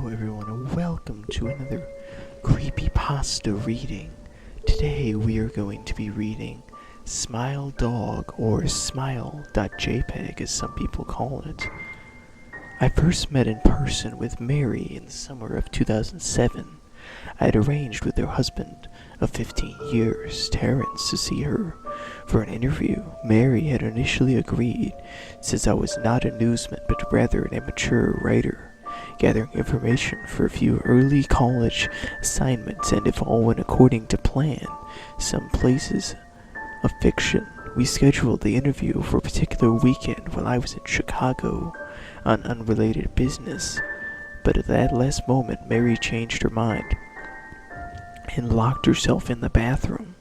Hello everyone and welcome to another creepypasta reading. Today we are going to be reading Smile.dog or Smile.jpg as some people call it. I first met in person with Mary in the summer of 2007. I had arranged with her husband of 15 years, Terrence, to see her for an interview. Mary had initially agreed, since I was not a newsman but rather an amateur writer, gathering information for a few early college assignments, and if all went according to plan, some places of fiction. We scheduled the interview for a particular weekend while I was in Chicago on unrelated business, but at that last moment Mary changed her mind and locked herself in the bathroom,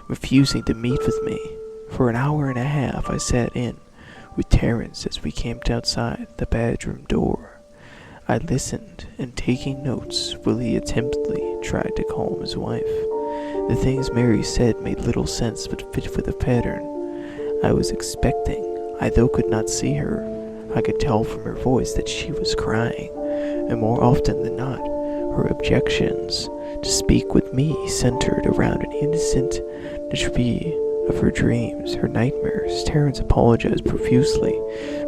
refusing to meet with me. For an hour and a half I sat in with Terrence as we camped outside the bedroom door. I listened and taking notes while he attemptedly tried to calm his wife. The things Mary said made little sense but fit with the pattern I was expecting. I though could not see her, I could tell from her voice that she was crying, and more often than not, her objections to speak with me centered around an innocent degree of her dreams, her nightmares. Terrence apologized profusely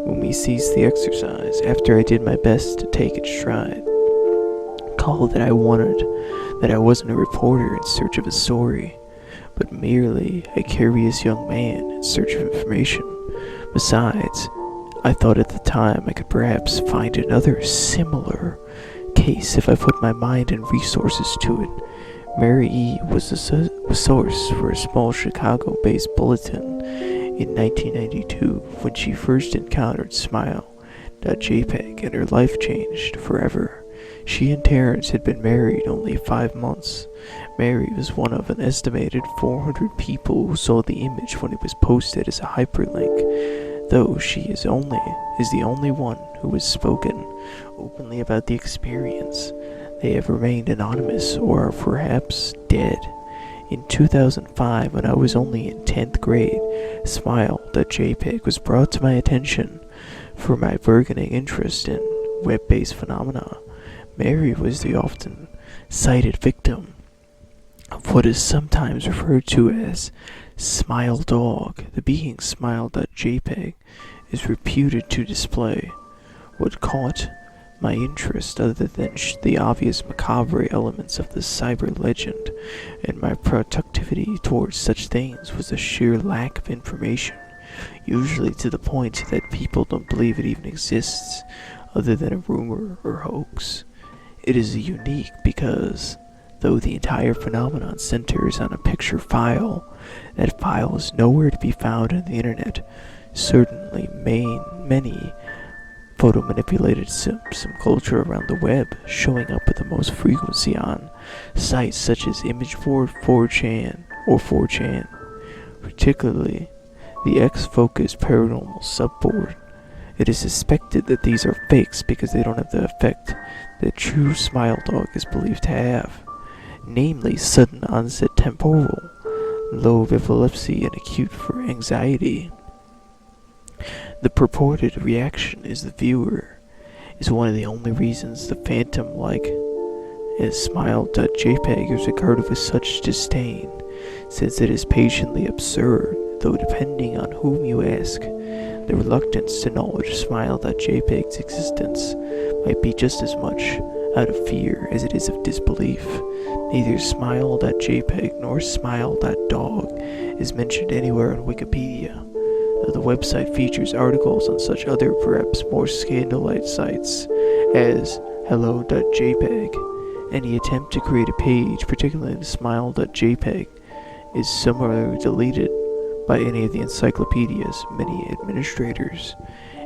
when we ceased the exercise, after I did my best to take its stride. Called that I wasn't a reporter in search of a story, but merely a curious young man in search of information. Besides, I thought at the time I could perhaps find another similar case if I put my mind and resources to it. Mary E. was the source for a small Chicago-based bulletin in 1992 when she first encountered Smile.jpg, and her life changed forever. She and Terrence had been married only 5 months. Mary was one of an estimated 400 people who saw the image when it was posted as a hyperlink, though she is the only one who has spoken openly about the experience. They have remained anonymous or are perhaps dead. In 2005, when I was only in 10th grade, Smile.jpg was brought to my attention for my burgeoning interest in web-based phenomena. Mary was the often cited victim of what is sometimes referred to as Smile.dog. The being Smile.jpg is reputed to display what caught my interest, other than the obvious macabre elements of the cyber legend, and my productivity towards such things, was the sheer lack of information, usually to the point that people don't believe it even exists, other than a rumor or hoax. It is unique because, though the entire phenomenon centers on a picture file, that file is nowhere to be found on the internet. Certainly many photo-manipulated some culture around the web, showing up with the most frequency on sites such as ImageBoard, 4chan, or 4chan, particularly the X-Focus Paranormal subboard. It is suspected that these are fakes because they don't have the effect that true Smile.dog is believed to have, namely sudden onset temporal lobe epilepsy and acute for anxiety. The purported reaction is the viewer is one of the only reasons the phantom-like as Smile.jpg is regarded with such disdain, since it is patiently absurd, though depending on whom you ask, the reluctance to acknowledge Smile.jpg's existence might be just as much out of fear as it is of disbelief. Neither Smile.jpg nor Smile.dog is mentioned anywhere on Wikipedia, though the website features articles on such other, perhaps more scandalous sites as Hello.jpg. Any attempt to create a page, particularly in Smile.jpg, is summarily deleted by any of the encyclopedias. Many administrators'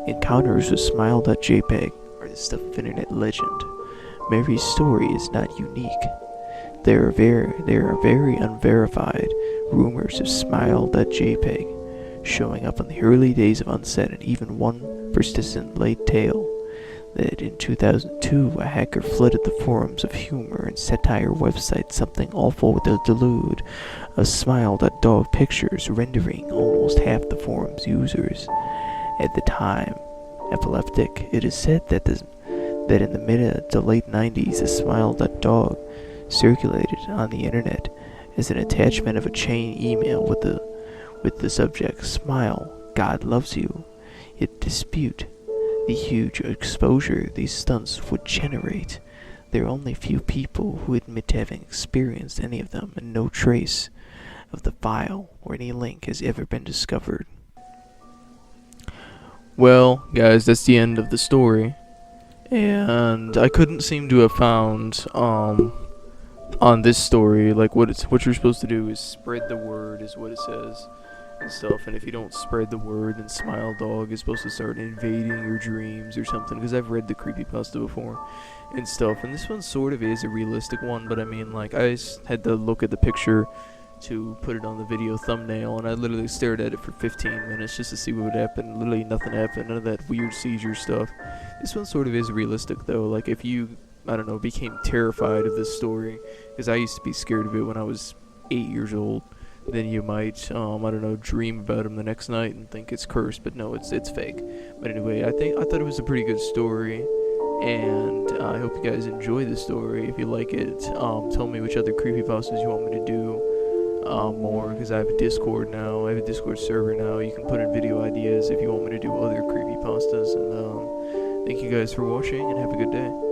encounters with Smile.jpg are the stuff of internet legend. Mary's story is not unique. There are very unverified rumors of Smile.jpg showing up in the early days of onset, and even one persistent late tale that in 2002 a hacker flooded the forums of humor and satire website Something Awful with a delude of Smile.dog pictures, rendering almost half the forum's users at the time epileptic. It is said that that in the mid to late 90s, a Smile.dog circulated on the internet as an attachment of a chain email with the subject "Smile, God loves you." Yet dispute the huge exposure these stunts would generate. There are only few people who admit to having experienced any of them, and no trace of the file or any link has ever been discovered. Well, guys, that's the end of the story. And I couldn't seem to have found on this story, like what you're supposed to do is spread the word, is what it says and stuff. And if you don't spread the word, then Smile.dog is supposed to start invading your dreams or something. Because I've read the creepypasta before and stuff, and this one sort of is a realistic one. But I mean, like, I just had to look at the picture to put it on the video thumbnail, and I literally stared at it for 15 minutes just to see what would happen. Literally nothing happened, none of that weird seizure stuff. This one sort of is realistic though. Like, if you, I don't know, became terrified of this story, because I used to be scared of it when I was 8 years old, then you might, I don't know, dream about him the next night and think it's cursed, but no, it's fake. But anyway, I thought it was a pretty good story, and I hope you guys enjoy the story. If you like it, tell me which other creepypastas you want me to do more, because I have a Discord now. I have a Discord server now. You can put in video ideas if you want me to do other creepypastas. And thank you guys for watching, and have a good day.